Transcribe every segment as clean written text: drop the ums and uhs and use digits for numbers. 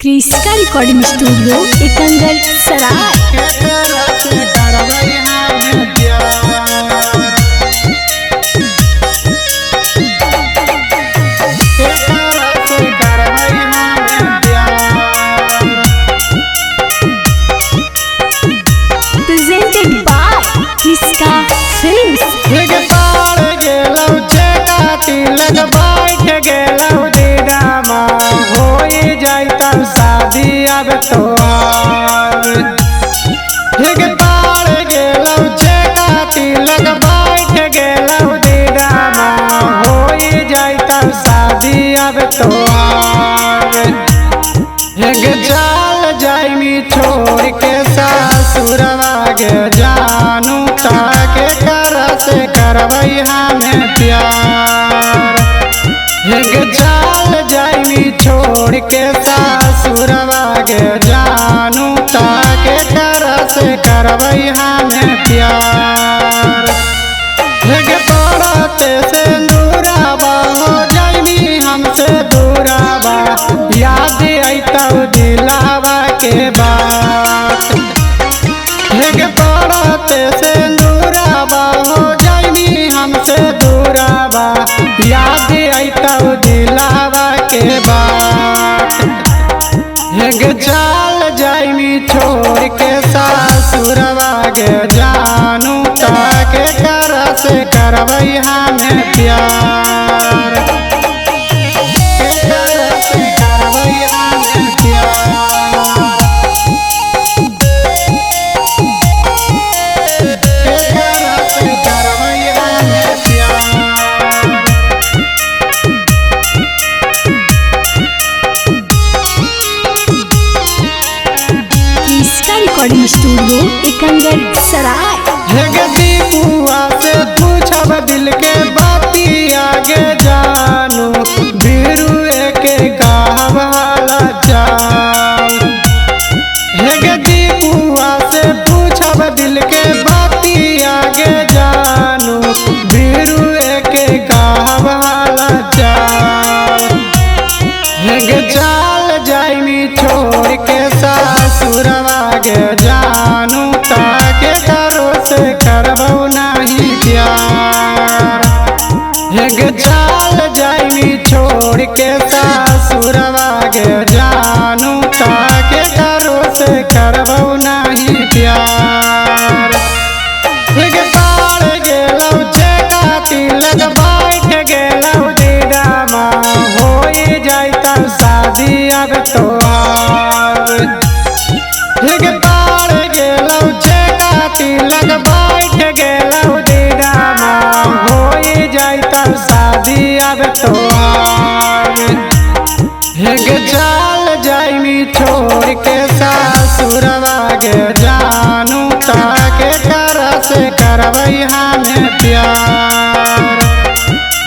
क्रिस्का recording studio Ekangar Sarai. Presented by Kriska films. शादी अब तोहार हिग पार गेलौ छेका तिलक बैठ गेलौ दीदामा होई जाइतौ शादी अब तोहार हिग चल जाइमी छोड़ के ससुरवा गे जानू ताके कर से करबै हमें प्यार हिग चल जाइमी छोड़ के ससुरवा गे जानू ताके कर से करबै हमें प्यार हिग पड़ते से दूराबा हो जाइमी हमसे दूराबा याद अइतौ दिलावा के बात हिग पड़ते से दूराबा हो जाइमी हमसे दूराबा याद अइतौ दिलावा के बात हिग चल जाइमी छोड़ के ससुरवा गे जानू ताके कर से करबै हमें प्यार कर से करबै हमें प्यार कर से करबै हमें प्यार। क्रिस्का रिकॉर्डिंग स्टूडियो एकंगर सराय। हिग दीपुआ से पूछब दिल के बाती आगे जानू बिरुए के कहब वाला जान हिग दीपुआ से पूछब दिल के बाती आगे जानू बिरुए के कहब वाला जान हिग चल जाइमी छोड़ के ससुरवा गे जानू ताके करो से करबौ नहीं प्यार हिग चल जाइमी छोड़ के ससुरवा गे जानू ताके करो से करबौ नहीं प्यार हिग पार गेलौ छेका तिलक बैठ गेलौ दीदामा होई जाइतौ शादी अब तोहार हिग पार गेलौ छेका तिलक बैठ गेलौ दीदामा होई जाइतौ शादी अब तोहार हिग चल जाइमी छोड़ के ससुरवा गे जानू ताके कर से करबै हमें प्यार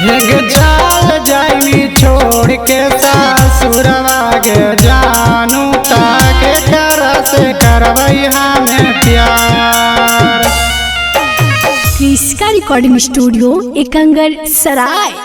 हिग चल जाइमी छोड़ के ससुरवा गे जानू ताके कर से करबै हमें प्यार। क्रिस्का रिकॉर्डिंग स्टूडियो एकंगर सराय।